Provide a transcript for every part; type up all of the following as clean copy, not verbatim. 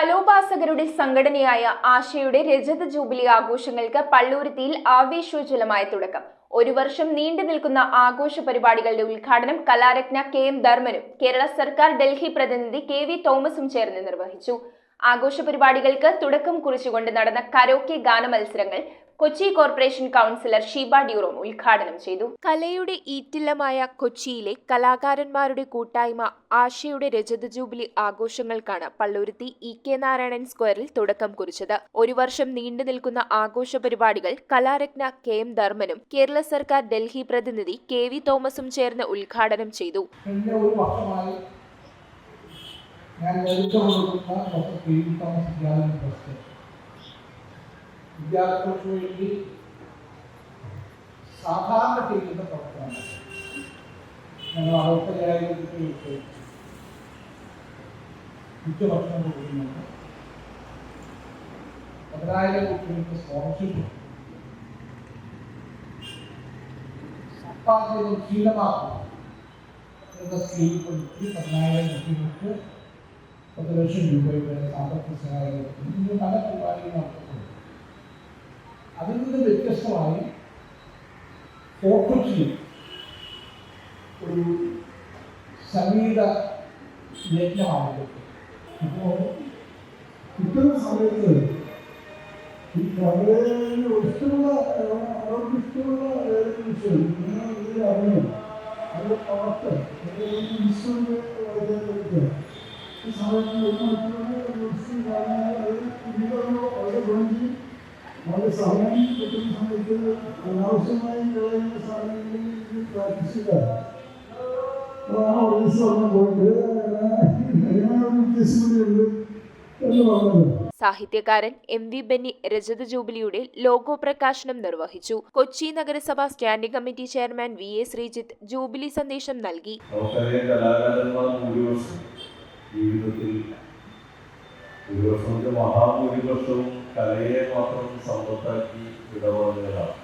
കലോപാസകരുടെ സംഘടനയായ ആശയുടെ രജത ജൂബിലി ആഘോഷങ്ങൾക്ക് പള്ളുരുത്തിയിൽ ആവേശോജ്വലമായ തുടക്കം. ഒരു വർഷം നീണ്ടു നിൽക്കുന്ന ആഘോഷ പരിപാടികളുടെ ഉദ്ഘാടനം കലാരത്ന KM ധർമ്മനും കേരള സർക്കാർ ഡൽഹി പ്രതിനിധി KV തോമസും ചേർന്ന് നിർവഹിച്ചു. ആഘോഷ പരിപാടികൾക്ക് തുടക്കം കുറിച്ചുകൊണ്ട് നടന്ന കരോക്കെ ഗാന മത്സരങ്ങൾ കൊച്ചി കോർപ്പറേഷൻ കൗൺസിലർ ഷീബ ഡ്യൂറോം ഉദ്ഘാടനം ചെയ്തു. കലയുടെ ഈറ്റില്ലമായ കൊച്ചിയിലെ കലാകാരന്മാരുടെ കൂട്ടായ്മ ആശയുടെ രജത ജൂബിലി ആഘോഷങ്ങൾക്കാണ് പള്ളുരുത്തി EK നാരായണൻ സ്ക്വയറിൽ തുടക്കം കുറിച്ചത്. ഒരു വർഷം നീണ്ടു നിൽക്കുന്ന ആഘോഷ പരിപാടികൾ കലാരത്ന KM ധർമ്മനും കേരള സർക്കാർ ഡൽഹി പ്രതിനിധി KV തോമസും ചേർന്ന് ഉദ്ഘാടനം ചെയ്തു. വിദ്യാർത്ഥികൾക്ക് വേണ്ടി സാധാരണ ചെയ്യുന്ന പ്രവർത്തനമാണ്. ഞങ്ങൾ 65,000 കുട്ടികൾക്ക് ഉച്ചഭക്ഷണം കൊടുക്കുന്നുണ്ട്. 10,000 കുട്ടികൾക്ക് സ്കോളർഷിപ്പ് സമ്പാദ്യം ശീലമാക്കുക എന്ന സ്കീം കൊടുത്ത് 10,000 കുട്ടികൾക്ക് 10 ലക്ഷം രൂപയുടെ സാമ്പത്തിക സഹായം കൊടുക്കുന്നു. പല പരിപാടികൾ നടത്തുന്നു. അതിൽ നിന്ന് വ്യത്യസ്തമായി ഫോർട്ട് ഒരു സംഗീത യജ്ഞമാണ്. അപ്പോൾ ഇത്തരം സമയത്ത് ഈ വളരെ ഇഷ്ടമുള്ള വിഷയം അറിയണം. അത് പവർക്ക് ഇൻസ്ട്രുമെന്റ് ഈ സമയത്ത് വളരെ ഗുണം വളരെ സമയം കിട്ടുന്ന സമയത്ത് അനാവശ്യമായി കളയുന്ന സാധനങ്ങളിൽ പ്രാക്ടീസ് ചെയ്താൽ പോയിട്ട് ഉദ്ദേശിക്കുന്നുണ്ട് എന്ന് പറഞ്ഞത്. സാഹിത്യകാരൻ MV ബെന്നി രജത ജൂബിലിയുടെ ലോഗോ പ്രകാശനം നിർവഹിച്ചു. കൊച്ചി നഗരസഭ standing committee chairman VA Sreejith jubilee സന്ദേശം നൽകി. മഹാഭൂരിപക്ഷവും കലയെ മാത്രം സമ്പത്താക്കി ഇടപെടുന്നതാണ്.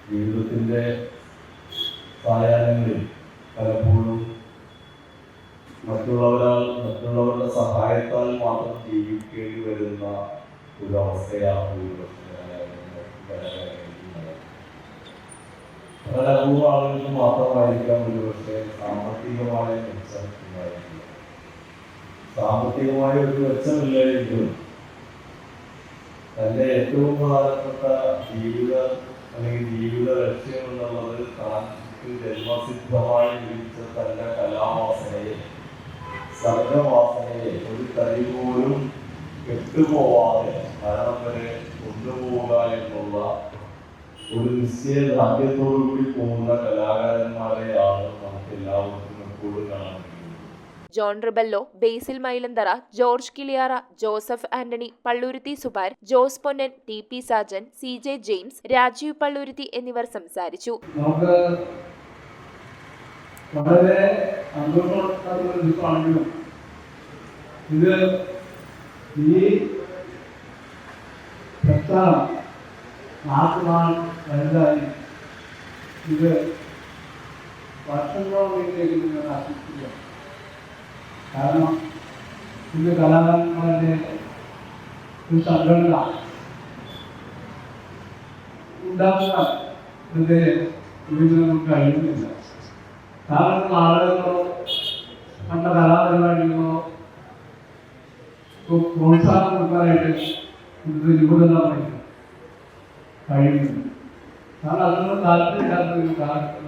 ജീവിതത്തിൻ്റെ സായാഹ്നങ്ങളിൽ പലപ്പോഴും മറ്റുള്ളവരുടെ സഹായത്താൽ മാത്രം ജീവിക്കേണ്ടി വരുന്ന ഒരവസ്ഥയാണ് വളരെ അപൂർവ ആളുകൾക്ക് മാത്രമായിരിക്കാം ഒരുപക്ഷെ സാമ്പത്തികമായ മെച്ചം ഉണ്ടായിരിക്കുക. സാമ്പത്തികമായ ഒരു മെച്ചമില്ലായിരിക്കും തൻ്റെ ഏറ്റവും പ്രധാനപ്പെട്ട ജീവിത ലക്ഷ്യം എന്നുള്ളത് താൻ ജന്മസിദ്ധമായി ലഭിച്ച തൻ്റെ കലാവാസനയെ സർഗവാസനയെ ഒരു തരി പോലും കെട്ടുപോവാതെ മരണം വരെ കൊണ്ടുപോവുക എന്നുള്ള ഒരു നിശ്ചയദാർഢ്യത്തോടു കൂടി പോകുന്ന കലാകാരന്മാരെയാണ് നമുക്ക് എല്ലാവർക്കും എപ്പോഴും കാണാൻ. John Rebello, Basil Mylanthara, George Kiliyara, Joseph Antony, Palluruthy Subar, Jose Ponnan, TP Sajan, CJ James, Rajeev Palluruthy എന്നിവർ സംസാരിച്ചു. വളരെ സന്തോഷമാണെങ്കിലും ഇത് ഈ പ്രസ്ഥാനം നാട്ടുനാൾ വലുതായി ഇത് വർഷങ്ങളോടേക്ക് നിങ്ങൾ ആശിക്കുക. കാരണം ഇത് കലാകാരന്മാരുടെ ഒരു സംഘടന ഉണ്ടാക്കുക ഇത് നമുക്ക് കഴിയുന്നില്ല. കാരണം നാടകങ്ങളോ മറ്റ കലാപരിപാടികളോ പ്രോത്സാഹനം കൊടുക്കാനായിട്ട് ഇത് യുവതലമുറ കഴിയുന്നില്ല. കാരണം അതിനോട് താല്പര്യമില്ലാത്ത ഒരു കാലഘട്ടം.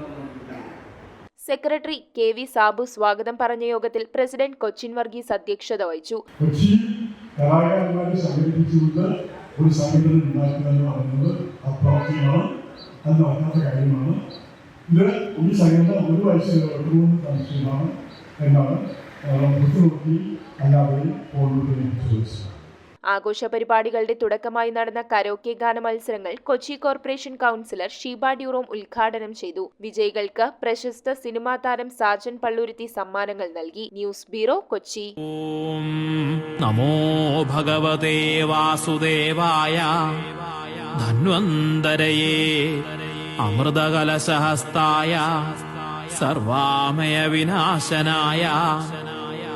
സെക്രട്ടറി KV സാബു സ്വാഗതം പറഞ്ഞ യോഗത്തിൽ പ്രസിഡന്റ് കൊച്ചിൻ വർഗീസ് അധ്യക്ഷത വഹിച്ചു. കൊച്ചി കലാകാരന്മാരെ സംഘടിപ്പിച്ചുകൊണ്ട് ഒരു സംഘടന ഉണ്ടാക്കുക എന്ന് പറയുന്നത് അപ്രാപ്തിയാണ്, അത് നടക്കാത്ത കാര്യമാണ്. ഇത് ഈ സംഘടന ഒരു വയസ്സിൽ താമസിക്കുന്നതാണ് എന്നാണ് ബുദ്ധിമുട്ടി എല്ലാവരെയും ചോദിച്ചത്. ആഘോഷ പരിപാടികളുടെ തുടക്കമായി നടന്ന കരോക്കെ ഗാന മത്സരങ്ങൾ കൊച്ചി കോർപ്പറേഷൻ കൗൺസിലർ ഷീബ ഡ്യൂറോം ഉദ്ഘാടനം ചെയ്തു. വിജയികൾക്ക് പ്രശസ്ത സിനിമാ താരം സാജൻ പള്ളുരുത്തി സമ്മാനങ്ങൾ നൽകി. News bureau, Kochi. നമോ ഭഗവതേ വാസുദേവായ ധന്വന്തരയേ അമൃതകലശഹസ്തായ സർവാമയ വിനാശനായ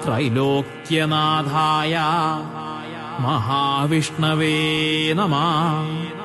ത്രൈലോക്യനാഥായ മഹാവിഷ്ണവേ നമഃ.